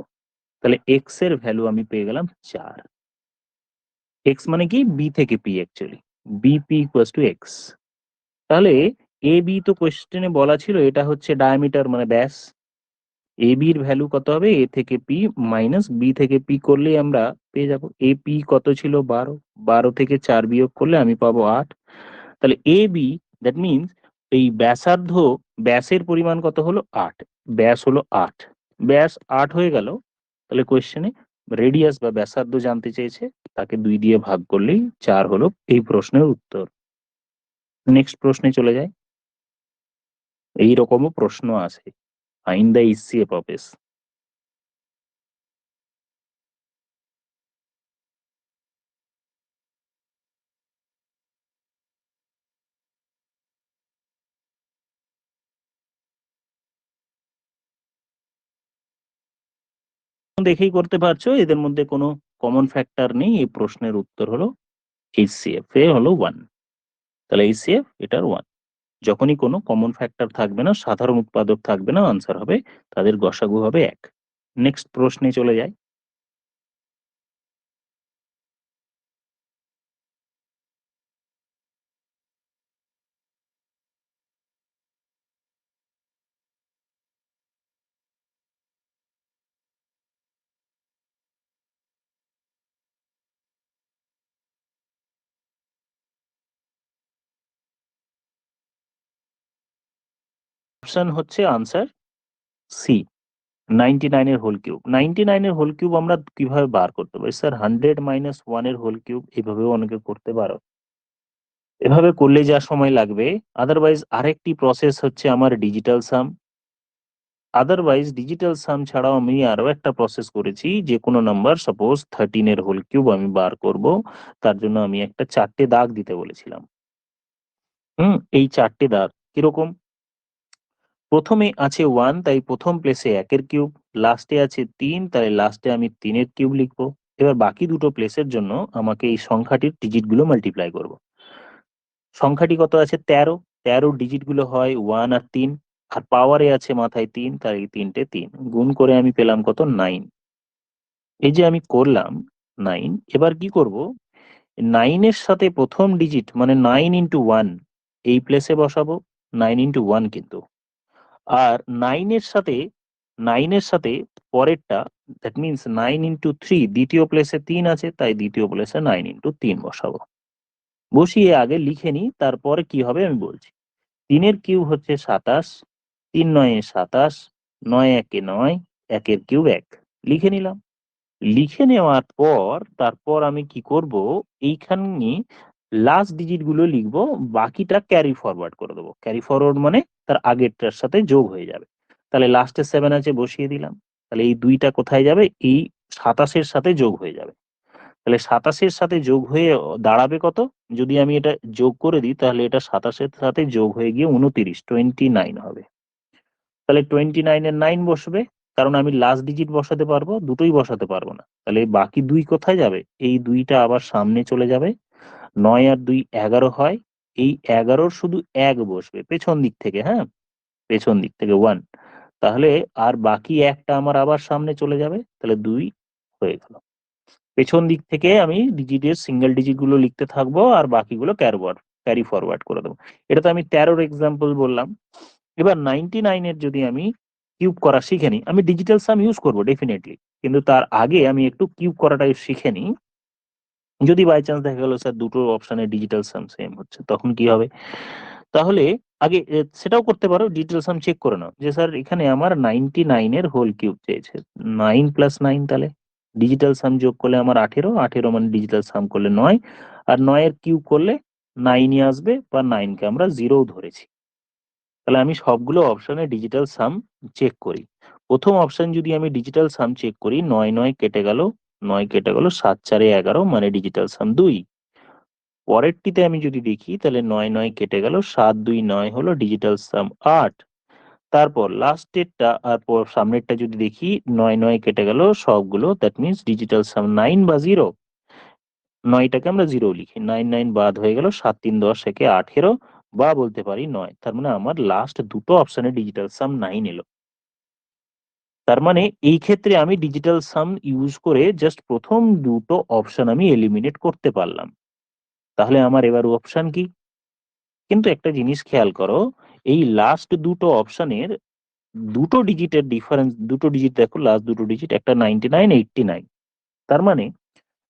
তাহলে এক্স এর ভ্যালু আমি পেয়ে গেলাম 4। এক্স মানে কি? বি থেকে P actually, BP equals to x. তাহলে এ বি তো কোয়েশ্চেনে বলা ছিল এটা হচ্ছে ডায়ামিটার মানে ব্যাস। এ বি এর ভ্যালু কত হবে? এ থেকে পি মাইনাস বি থেকে পি করলেই আমরা পেয়ে যাব। এ পি কত ছিল? 12, 12 থেকে 4 বিয়োগ করলে আমি পাবো 8। তাহলে এ বি, দ্যাট মিনস এই ব্যাসার্ধ, ব্যাসের পরিমাণ কত হলো? 8। ব্যাস হলো 8, ব্যাস 8 হয়ে গেল। তাহলে কোয়েশ্চেনে রেডিয়াস বা ব্যাসার্ধ জানতে চেয়েছে, তাকে 2 দিয়ে ভাগ করলেই 4 হলো এই প্রশ্নের উত্তর। নেক্সট প্রশ্নে চলে যায়। এই রকমও প্রশ্ন আছে, find the HCF of S. দেখেই করতে পারছো, এদের মধ্যে কোনো কমন ফ্যাক্টর নেই। এই প্রশ্নের উত্তর হলো এইচসিএফ এ হলো 1। তাহলে এইচসিএফ এটার 1। যখনই কোনো কমন ফ্যাক্টর থাকবে না, সাধারণ উৎপাদক থাকবে না, আনসার হবে তাদের গসাগু হবে 1। নেক্সট প্রশ্নে চলে যাই। অপশন হচ্ছে আনসার সি, 99 এর হোল কিউব। 99 এর হোল কিউব আমরা কিভাবে বার করতে পারি স্যার? 100 - 1 এর হোল কিউব, এভাবেও অনেকে করতে পারো। এভাবে করলে যা সময় লাগবে, আদারওয়াইজ আরেকটি প্রসেস হচ্ছে আমার ডিজিটাল সাম। আদারওয়াইজ ডিজিটাল সাম ছাড়াও আমি আরো একটা প্রসেস করেছি, যে কোনো নাম্বার সাপোজ 13 এর হোল কিউব আমি বার করব, তার জন্য আমি একটা 4টে দাগ দিতে বলেছিলাম। এই 4টে দাগ কিরকম? প্রথমে আছে 1, তাই প্রথম প্লেসে 1 এর কিউব, লাস্টে আছে 3, তাই লাস্টে আমি 3 এর কিউব লিখবো। এবার বাকি দুটো প্লেসের জন্য আমাকে এই সংখ্যাটির ডিজিট গুলো মাল্টিপ্লাই করব। সংখ্যাটি কত আছে? 13। 13 ডিজিট গুলো হয় 1 আর 3, আর পাওয়ারে আছে মাথায় 3, তাই এই 3টে 3 গুণ করে আমি পেলাম কত? 9। এই যে আমি করলাম 9, এবার কি করব? 9 এর সাথে প্রথম ডিজিট মানে 9 ইন্টু 1 এই প্লেসে বসাবো, 9 ইন্টু 1 কিন্তু। আর 9 এর সাথে 9 এর সাথে পরেরটা, দ্যাট মিনস 9 ইন্টু 3 দ্বিতীয় প্লেসে 3 আছে, তাই দ্বিতীয় প্লেসে 9 ইন্টু 3 বসাবো। বসিয়ে আগে লিখে নিই, তারপরে কি হবে আমি বলছি। 3 এর কিউব হচ্ছে 27, 3 × 9 = 27, 9 × 1 = 9, 1 এর কিউব 1 লিখে নিলাম। লিখে নেওয়ার পর তারপর আমি কি করব, এইখানে লাস্ট ডিজিট গুলো লিখবো, বাকিটা ক্যারি ফরওয়ার্ড করে দেবো। ক্যারি ফরওয়ার্ড মানে তার আগেরটার সাথে যোগ হয়ে যাবে। তাহলে লাস্টে 7 আছে, বসিয়ে দিলাম। তাহলে এই 2টা কোথায় যাবে? এই 27 এর সাথে যোগ হয়ে যাবে। তাহলে 27 এর সাথে যোগ হয়ে দাঁড়াবে কত? যদি আমি এটা যোগ করে দিই, তাহলে এটা 27 এর সাথে যোগ হয়ে গিয়ে 29, 29 হবে। তাহলে 29 এর 9 বসবে, কারণ আমি লাস্ট ডিজিট বসাতে পারবো, দুটোই বসাতে পারবো না। তাহলে বাকি 2 কোথায় যাবে? এই 2টা আবার সামনে চলে যাবে। 9 আর 2 11 হয়। এই 11-র শুধু 1 বসবে পেছন দিক থেকে, হ্যাঁ? পেছন দিক থেকে 1। তাহলে আর বাকি একটা আমার আবার সামনে চলে যাবে। তাহলে 2 হয়ে গেল। পেছন দিক থেকে আমি ডিজিটের সিঙ্গেল ডিজিট গুলো লিখতে থাকবো, আর বাকিগুলো ক্যারি ফরওয়ার্ড করে দেবো। এটা তো আমি 13-র এক্সাম্পল বললাম। এবার 99 এর যদি আমি কিউব করা শিখে নিই, আমি ডিজিটাল সাম ইউজ করব ডেফিনেটলি, কিন্তু তার আগে আমি একটু কিউব করাটা শিখে নিই। যদি বাই চান্স দেখা গেল স্যার দুটো অপশনে ডিজিটাল সাম সেম হচ্ছে, তখন কি হবে? তাহলে আগে সেটাও করতে পারো, ডিজিটাল সাম চেক করে নাও যে স্যার এখানে আমার 99 এর হোল কিউব চেয়েছে, 9 + 9, তাহলে ডিজিটাল সাম যোগ করলে আমার 18, 18 মানে ডিজিটাল সাম করলে 9, আর 9 এর কিউব করলে 9ই আসবে, বা 9 কে আমরা 0 ধরেছি। তাহলে আমি সবগুলো অপশনে ডিজিটাল সাম চেক করি। প্রথম অপশন যদি আমি ডিজিটাল সাম চেক করি, 9 9 কেটে গেল, 9 কেটে গেল, 7 4 11 মানে ডিজিটাল সাম 2। পরেরটিতে আমি যদি দেখি, তাহলে 9 9 কেটে গেল, 7 2 9 হলো ডিজিটাল সাম 8। তারপর লাস্টেরটা আর সামনেরটা যদি দেখি, 9 9 কেটে গেল সবগুলো, দ্যাট মিনস ডিজিটাল সাম 9 বা 0। 9টাকে আমরা 0 লিখি, 9 9 বাদ হয়ে গেল, 7 3 10 একে 18, বা বলতে পারি 9। তার মানে আমার লাস্ট দুটো অপশনে ডিজিটাল সাম 9 এলো। তার মানে এই ক্ষেত্রে আমি ডিজিটাল সাম ইউজ করে জাস্ট প্রথম দুটো অপশন আমি এলিমিনেট করতে পারলাম। তাহলে আমার এবার অপশন কি? কিন্তু একটা জিনিস খেয়াল করো, এই লাস্ট দুটো অপশনের দুটো ডিজিটের ডিফারেন্স, দুটো ডিজিট দেখো, লাস্ট দুটো ডিজিট, একটা 99, 89। তার মানে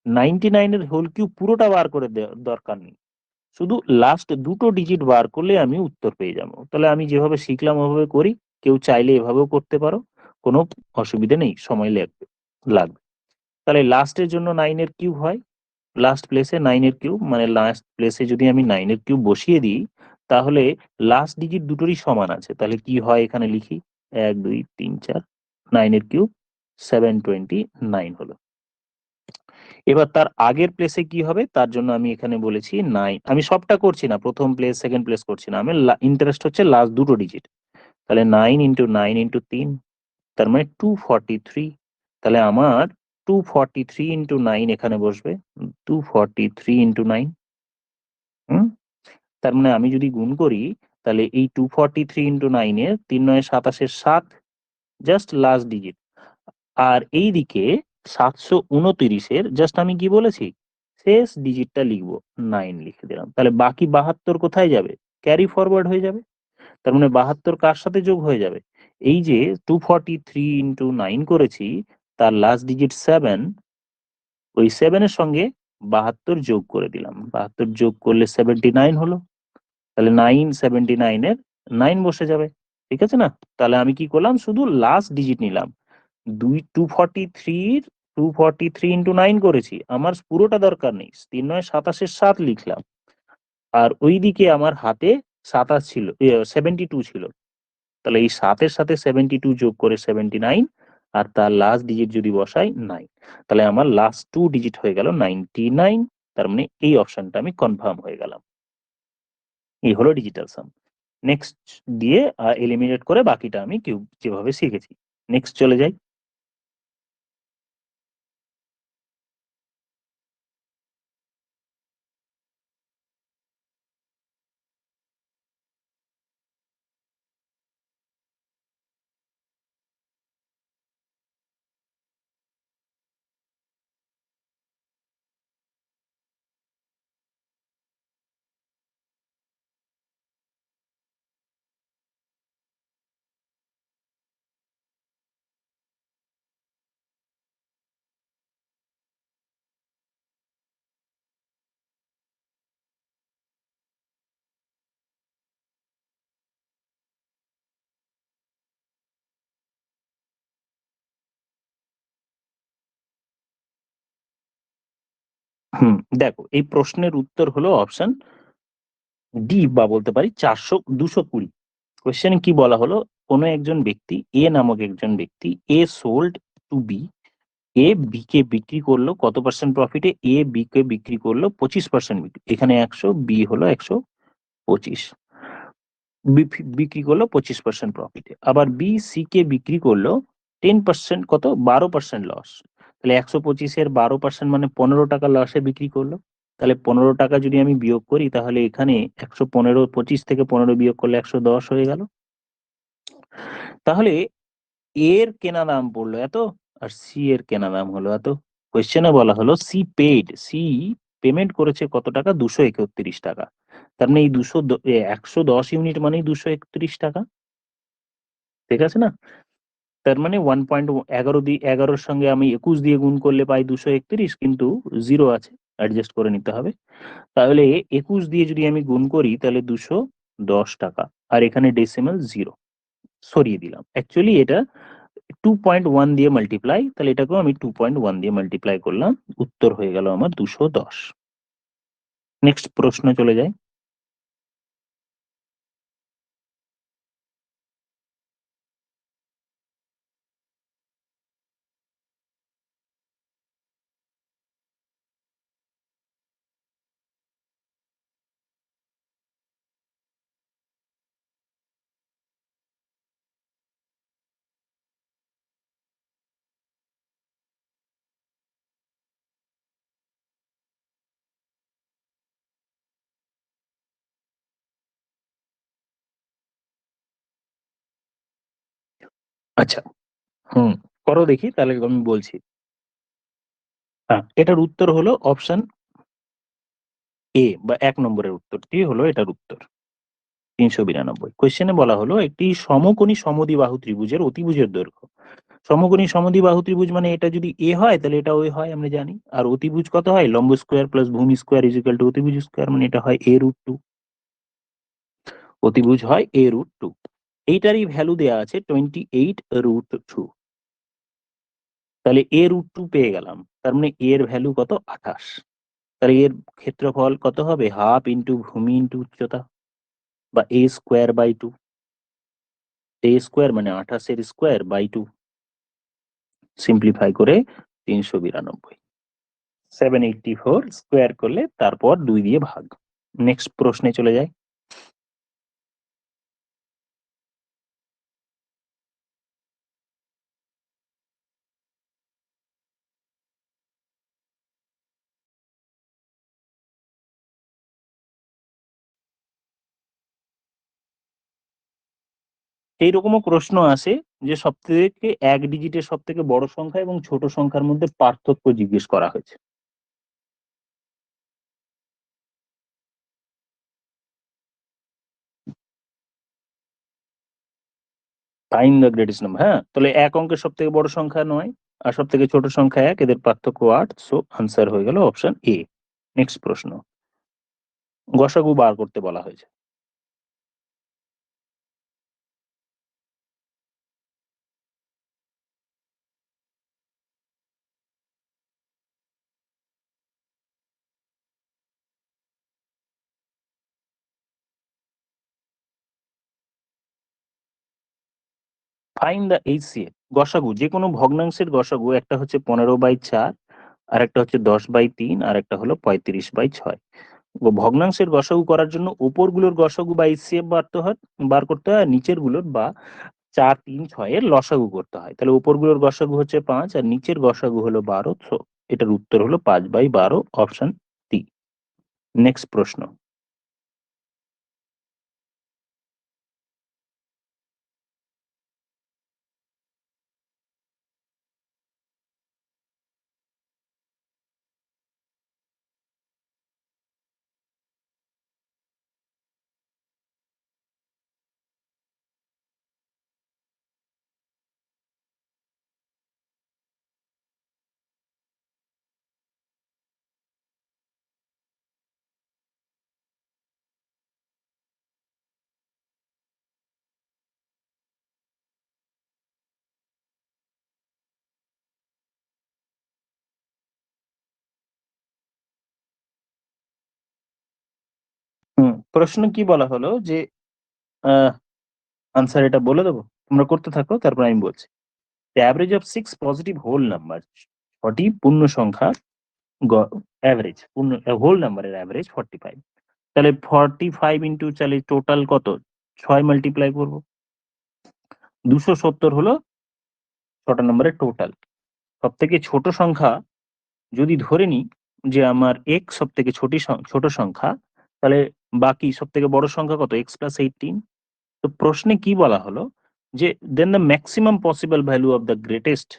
99 এর হোল কিউব পুরোটা বার করে দরকার নেই, শুধু লাস্ট দুটো ডিজিট বার করলে আমি উত্তর পেয়ে যাবো। তাহলে আমি যেভাবে শিখলাম ওভাবে করি, কেউ চাইলে এভাবেও করতে পারো, কোনো অসুবিধা নেই, সময় লাগবে। তাহলে লাস্টের জন্য 9 এর কিউব হয়, লাস্ট প্লেসে 9 এর কিউব, মানে লাস্ট প্লেসে যদি আমি 9 এর কিউব বসিয়ে দিই, তাহলে লাস্ট ডিজিট দুটোরই সমান আছে। তাহলে কি হয় এখানে লিখি, 1 2 3 4, 9 এর কিউব 729 হলো। এবার তার আগের প্লেসে কি হবে, তার জন্য আমি এখানে বলেছি 9। আমি সবটা করছি না, প্রথম প্লেস সেকেন্ড প্লেস করছি না, আমি ইন্টারেস্ট হচ্ছে লাস্ট দুটো ডিজিট। তাহলে 9 ইন্টু 9 ইন্টু 3, তার মানে 243। তাহলে আমার 243 ইন্টু 9 এখানে বসবে, 243 ইন্টু 9। হুম, তার মানে আমি যদি গুণ করি, তাহলে এই 243 ইন্টু 9 এর 3 9 27 এর 7, জাস্ট লাস্ট ডিজিট। আর এইদিকে 729-এর জাস্ট আমি কি বলেছি, শেষ ডিজিটটা লিখবো, 9 লিখে দিলাম। তাহলে বাকি 72 কোথায় যাবে? ক্যারি ফরওয়ার্ড হয়ে যাবে। তার মানে 72 কার সাথে যোগ হয়ে যাবে? এই যে 243 ইন্টু 9 করেছি, তার লাস্ট ডিজিট 7, ওই 7 এর সঙ্গে 72 যোগ করে দিলাম। 72 যোগ করলে 79 হলো। তাহলে 979 এর 9 বসে যাবে। ঠিক আছে না? তাহলে আমি কি করলাম, শুধু লাস্ট ডিজিট নিলাম। 243 ইন্টু 9 করেছি, আমার পুরোটা দরকার নেই, 3 9 27 7 লিখলাম। আর ওইদিকে আমার হাতে 27 ছিল, 72 ছিল। তাহলে এই 7-এর সাথে 72 যোগ করে 79, আর তার লাস্ট ডিজিট যদি বসাই 9, তাহলে আমার লাস্ট 2 ডিজিট হয়ে গেল 99। তার মানে এই অপশনটা আমি কনফার্ম হয়ে গেলাম। এই হলো ডিজিটাল সাম। নেক্সট দিয়ে এলিমিনেট করে বাকিটা আমি কিউব যেভাবে শিখেছি। নেক্সট চলে যাই। হুম, দেখো এই প্রশ্নের উত্তর হলো অপশন ডি, বা বলতে পারি 220। কোশ্চেনে কি বলা হলো, কোনো একজন ব্যক্তি, এ নামক একজন ব্যক্তি, এ sold two B, A B কে বিক্রি করলো কত পার্সেন্ট প্রফিটে? এ বি কে বিক্রি করলো 25% এখানে 100, বি হলো 125, বিক্রি করলো 25% প্রফিটে। আবার বি সি কে বিক্রি করলো 10%, কত, 12% লস। তাহলে 125-এর 12% মানে 15 টাকা লসে বিক্রি করলো। তাহলে 15 টাকা যদি আমি বিয়োগ করি, তাহলে এখানে 115, 25 থেকে 15 বিয়োগ করলে 110 হয়ে গেল। তাহলে এর কেনা দাম পড়লো এত, আর সি এর কেনা দাম হলো এত। কোয়েশ্চেনে বলা হলো সি পেমেন্ট করেছে কত টাকা? 231 টাকা। তার মানে এই 110 ইউনিট মানেই 231 টাকা। ঠিক আছে না? তার মানে 1.11 দিয়ে, 11-র সঙ্গে আমি 21 দিয়ে গুণ করলে পাই 231, কিন্তু জিরো আছে, অ্যাডজাস্ট করে নিতে হবে। তাহলে 21 দিয়ে যদি আমি গুণ করি, তাহলে 210 টাকা। আর এখানে ডেসিমাল জিরো সরিয়ে দিলাম। অ্যাকচুয়ালি এটা 2.1 দিয়ে মাল্টিপ্লাই, তাহলে এটাকেও আমি 2.1 দিয়ে মাল্টিপ্লাই করলাম, উত্তর হয়ে গেল আমার 210। নেক্সট প্রশ্ন চলে যায়। আচ্ছা, হুম, করো দেখি, তাহলে আমি বলছি। হ্যাঁ, এটার উত্তর হলো অপশন এ, বা 1 নম্বরের উত্তরটি হলো এটার উত্তর, 392। কোয়েশ্চেনে বলা হলো একটি সমকোণী সমদ্বিবাহু ত্রিভুজের অতিভুজের দৈর্ঘ্য। সমকোণী সমদ্বিবাহু ত্রিভুজ মানে এটা যদি এ হয়, তাহলে এটা ওই হয়, আমরা জানি। আর অতিভুজ কত হয়? লম্ব স্কোয়ার প্লাস ভূমি স্কোয়ার ইজিক্যাল টু অতিভুজ স্কোয়ার, মানে এটা হয় a√2। অতিভুজ হয় a√2। এইটারই ভ্যালু দেয়া আছে 28√2। তাহলে a√2 পেয়ে গেলাম, তার মানে এর ভ্যালু কত? 28। তাহলে এর ক্ষেত্রফল কত হবে? হাফ ইন্টু ভূমি ইন্টু উচ্চতা, বা a²/2। a² মানে 28-এর স্কোয়ার বাই 2, সিম্পলিফাই করে 392। 784 স্কোয়ার করলে তারপর 2 দিয়ে ভাগ। নেক্সট প্রশ্নে চলে যায়। এইরকমও প্রশ্ন আসে যে সবথেকে এক ডিজিটের সব থেকে বড় সংখ্যা এবং ছোট সংখ্যার মধ্যে পার্থক্য জিজ্ঞেস করা হয়েছে। ফাইন্ড দ্য গ্রেটেস্ট নাম্বার, হ্যাঁ, তাহলে এক অঙ্কের সব থেকে বড় সংখ্যা 9 আর সব থেকে ছোট সংখ্যা 1, এদের পার্থক্য 8, সো আনসার হয়ে গেল অপশন এ। নেক্সট প্রশ্ন, গসাগু বার করতে বলা হয়েছে। ফাইন্ড দ্য এইচসিএফ, গসাগু যে কোনো ভগ্নাংশের গসাগু, একটা হচ্ছে 15/4, আর একটা হচ্ছে 10/3, আর একটা হলো 35/6। ভগ্নাংশের গসাগু করার জন্য উপরগুলোর গসাগু বা এইচসিএফ বার করতে হয়, আর নিচের গুলোর বা 4, 3, 6 এর লসাগু করতে হয়। তাহলে উপরগুলোর গসাগু হচ্ছে 5 আর নিচের গসাগু হলো 12, সো এটার উত্তর হলো 5/12, অপশন ডি। নেক্সট প্রশ্ন, প্রশ্ন কি বলা হলো যে আনসার এটা বলে দেবো, তোমরা করতে থাকো, তারপর আমি বলছি। The average of 6 positive whole numbers, 6টি পূর্ণ সংখ্যা অ্যাভারেজ, পূর্ণ হোল নাম্বারের অ্যাভারেজ 45। তাহলে 45 ইন্টু চাইলে টোটাল কত, 6 মাল্টিপ্লাই করবো, 270 হলো 6টা নম্বরের টোটাল। সব থেকে ছোট সংখ্যা যদি ধরে নিই যে আমার এক্স সব থেকে ছোট সংখ্যা, তাহলে বাকি সব থেকে বড় সংখ্যা কত, এক্স প্লাস 18। তো প্রশ্নে কি বলা হলো যে then the maximum possible value of the greatest,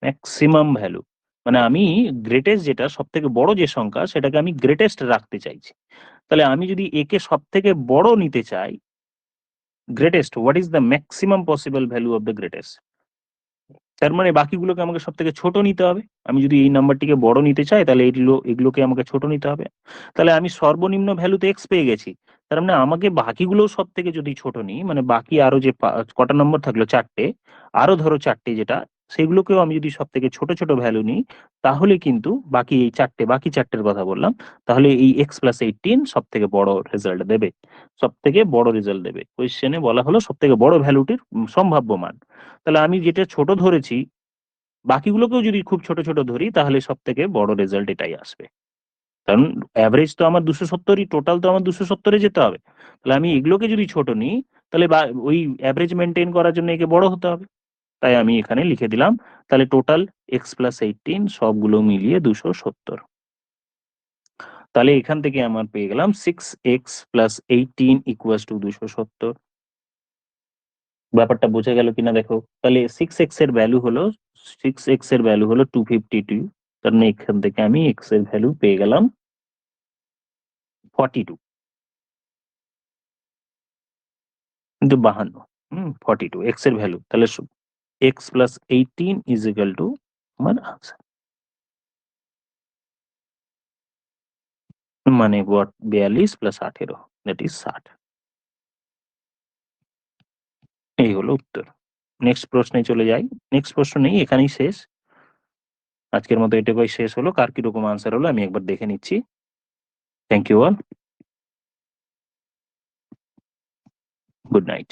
maximum value মানে আমি গ্রেটেস্ট যেটা সব থেকে বড় যে সংখ্যা সেটাকে আমি গ্রেটেস্ট রাখতে চাইছি। তাহলে আমি যদি একে সব থেকে বড় নিতে চাই, greatest, what is the maximum possible value of the greatest, তার মানে বাকিগুলোকে আমাকে সব থেকে ছোট নিতে হবে। আমি যদি এই নাম্বারটিকে বড় নিতে চাই তাহলে এগুলোকে আমাকে ছোট নিতে হবে। তাহলে আমি সর্বনিম্ন ভ্যালুতে এক্স পেয়ে গেছি, তার মানে আমাকে বাকিগুলো সব থেকে যদি ছোট নিই, মানে বাকি আরো যে কটা নম্বর থাকলো, 4টে, আরো ধরো 4টে যেটা, সেগুলোকেও আমি যদি সব থেকে ছোট ছোট ভ্যালু নিই, তাহলে কিন্তু বাকি চারটের কথা বললাম, তাহলে এই এক্স প্লাস 18 সব থেকে বড় রেজাল্ট দেবে, সব থেকে বড় রেজাল্ট দেবে। কোয়েশ্চেনে বলা হলো সব থেকে বড় ভ্যালুটির সম্ভাব্য মান। তাহলে আমি যেটা ছোট ধরেছি, বাকিগুলোকেও যদি খুব ছোট ছোট ধরি, তাহলে সব থেকে বড় রেজাল্ট এটাই আসবে। কারণ অ্যাভারেজ তো আমার 270ই, টোটাল তো আমার 270-এ যেতে হবে। তাহলে আমি এগুলোকে যদি ছোট নিই, তাহলে ওই অ্যাভারেজ মেনটেন করার জন্য একে বড় হতে হবে। তাই আমি এখানে লিখে দিলাম, তাহলে টোটাল এক্স প্লাস 18 সবগুলো মিলিয়ে 270। তাহলে এখান থেকে আমার পেয়ে গেলাম 6x প্লাস 18 ইকুয়ালস টু 270। ব্যাপারটা বোঝা গেল কিনা দেখো। তাহলে 6x এর ভ্যালু হলো 252, তার মানে এখান থেকে আমি x এর ভ্যালু পেয়ে গেলাম 42, কিন্তু 52, 42 x এর ভ্যালু। তাহলে x plus 18 is equal to আমার আনসার, মানে 42 প্লাস 18, দ্যাট ইজ 60। এই হলো উত্তর। নেক্সট প্রশ্নে চলে যাই। নেক্সট প্রশ্ন নেই, এখানেই শেষ। আজকের মতো এটুকুই শেষ হলো। কার কিরকম আনসার হলো আমি একবার দেখে নিচ্ছি। Thank you all, good night.